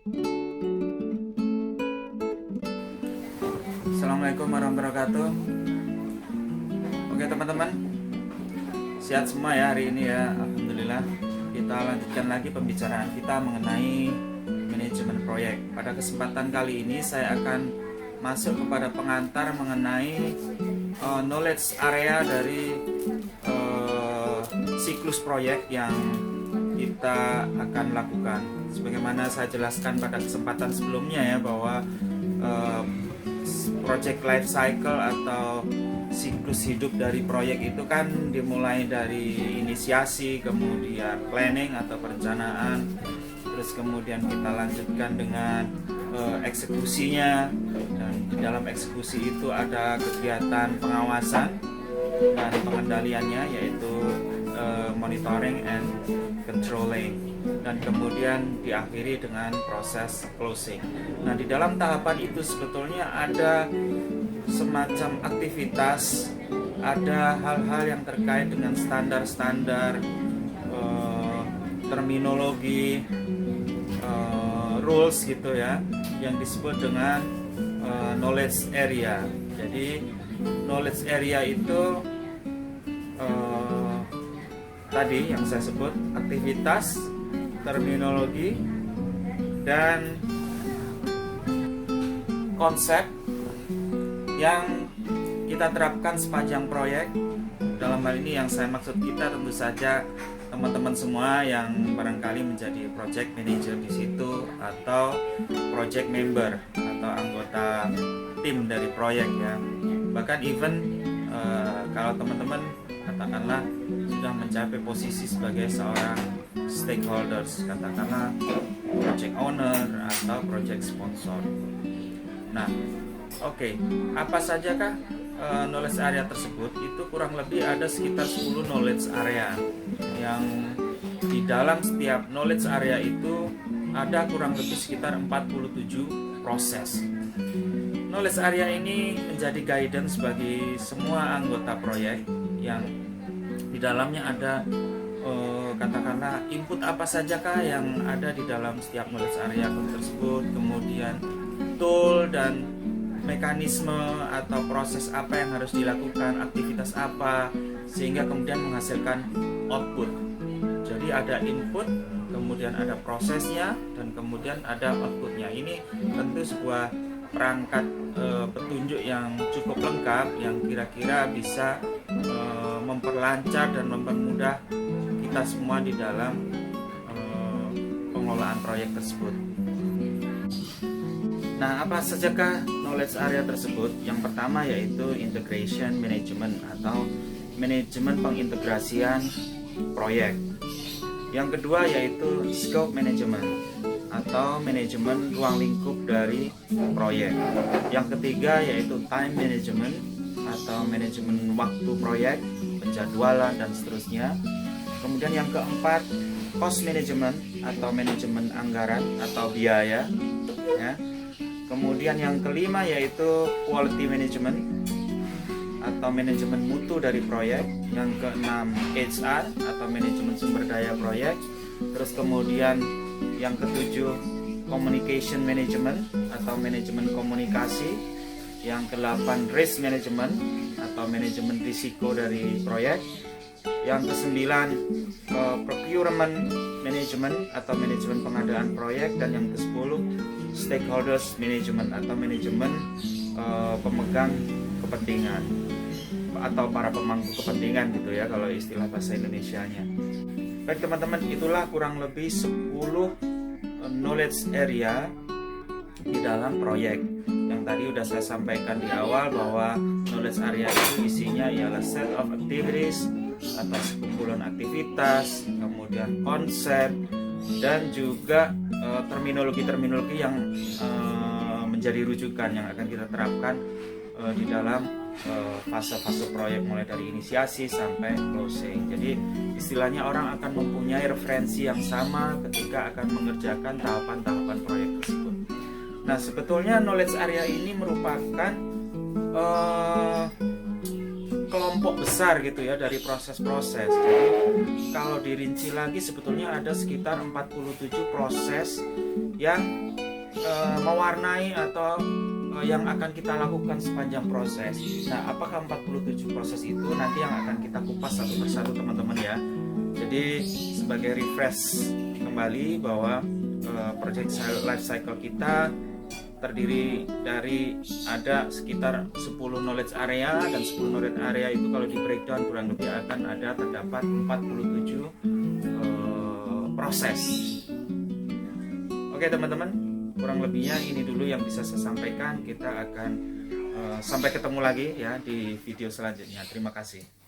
Assalamualaikum warahmatullahi wabarakatuh. Oke teman-teman, sehat semua ya hari ini ya. Alhamdulillah. Kita lanjutkan lagi pembicaraan kita mengenai manajemen proyek. Pada kesempatan kali ini saya akan masuk kepada pengantar mengenai knowledge area dari siklus proyek yang kita akan lakukan. Sebagaimana saya jelaskan pada kesempatan sebelumnya ya, bahwa project life cycle atau siklus hidup dari proyek itu kan dimulai dari inisiasi, kemudian planning atau perencanaan, terus kemudian kita lanjutkan dengan eksekusinya, dan di dalam eksekusi itu ada kegiatan pengawasan dan pengendaliannya, yaitu monitoring and controlling, dan kemudian diakhiri dengan proses closing. Nah, di dalam tahapan itu sebetulnya ada semacam aktivitas, ada hal-hal yang terkait dengan standar-standar, terminologi, rules gitu ya, yang disebut dengan knowledge area. Jadi knowledge area itu tadi yang saya sebut aktivitas, terminologi, dan konsep yang kita terapkan sepanjang proyek. Dalam hal ini yang saya maksud kita tentu saja teman-teman semua yang barangkali menjadi project manager di situ, atau project member atau anggota tim dari proyek ya. Bahkan even kalau teman-teman katakanlah sudah mencapai posisi sebagai seorang stakeholders, katakanlah project owner atau project sponsor. Nah, oke, apa sajakah knowledge area tersebut? Itu kurang lebih ada sekitar 10 knowledge area, yang di dalam setiap knowledge area itu ada kurang lebih sekitar 47 proses. Knowledge area ini menjadi guidance bagi semua anggota proyek, yang di dalamnya ada katakanlah input apa sajakah yang ada di dalam setiap knowledge area tersebut, kemudian tool dan mekanisme atau proses apa yang harus dilakukan, aktivitas apa, sehingga kemudian menghasilkan output. Jadi ada input, kemudian ada prosesnya, dan kemudian ada outputnya. Ini tentu sebuah perangkat petunjuk yang cukup lengkap, yang kira-kira bisa memperlancar dan mempermudah kita semua di dalam pengelolaan proyek tersebut. Nah, apa sajakah knowledge area tersebut? Yang pertama yaitu integration management atau manajemen pengintegrasian proyek. Yang kedua yaitu scope management atau manajemen ruang lingkup dari proyek. Yang ketiga yaitu time management atau manajemen waktu proyek, penjadwalan dan seterusnya. Kemudian yang keempat, cost management atau manajemen anggaran atau biaya ya. Kemudian yang kelima yaitu quality management atau manajemen mutu dari proyek. Yang keenam HR atau manajemen sumber daya proyek. Terus kemudian yang ketujuh communication management atau manajemen komunikasi. Yang kedelapan risk management atau manajemen risiko dari proyek. Yang kesembilan procurement management atau manajemen pengadaan proyek. Dan yang ke-10 stakeholders management atau manajemen pemegang kepentingan atau para pemangku kepentingan gitu ya kalau istilah bahasa Indonesianya. Baik teman-teman, itulah kurang lebih 10 knowledge area di dalam proyek. Yang tadi udah saya sampaikan di awal bahwa knowledge area itu isinya ialah set of activities atau sekumpulan aktivitas, kemudian konsep, dan juga terminologi-terminologi yang menjadi rujukan yang akan kita terapkan di dalam fase-fase proyek, mulai dari inisiasi sampai closing. Jadi istilahnya orang akan mempunyai referensi yang sama ketika akan mengerjakan tahapan-tahapan proyek tersebut. Nah, sebetulnya knowledge area ini merupakan kelompok besar gitu ya dari proses-proses. Jadi kalau dirinci lagi sebetulnya ada sekitar 47 proses yang mewarnai atau yang akan kita lakukan sepanjang proses. Nah, apakah 47 proses itu nanti yang akan kita kupas satu persatu teman-teman ya. Jadi sebagai refresh kembali bahwa project life cycle kita terdiri dari ada sekitar 10 knowledge area, dan 10 knowledge area itu kalau di breakdown kurang lebih akan ada terdapat 47 proses. Oke teman-teman, kurang lebihnya ini dulu yang bisa saya sampaikan. Kita akan sampai ketemu lagi ya di video selanjutnya. Terima kasih.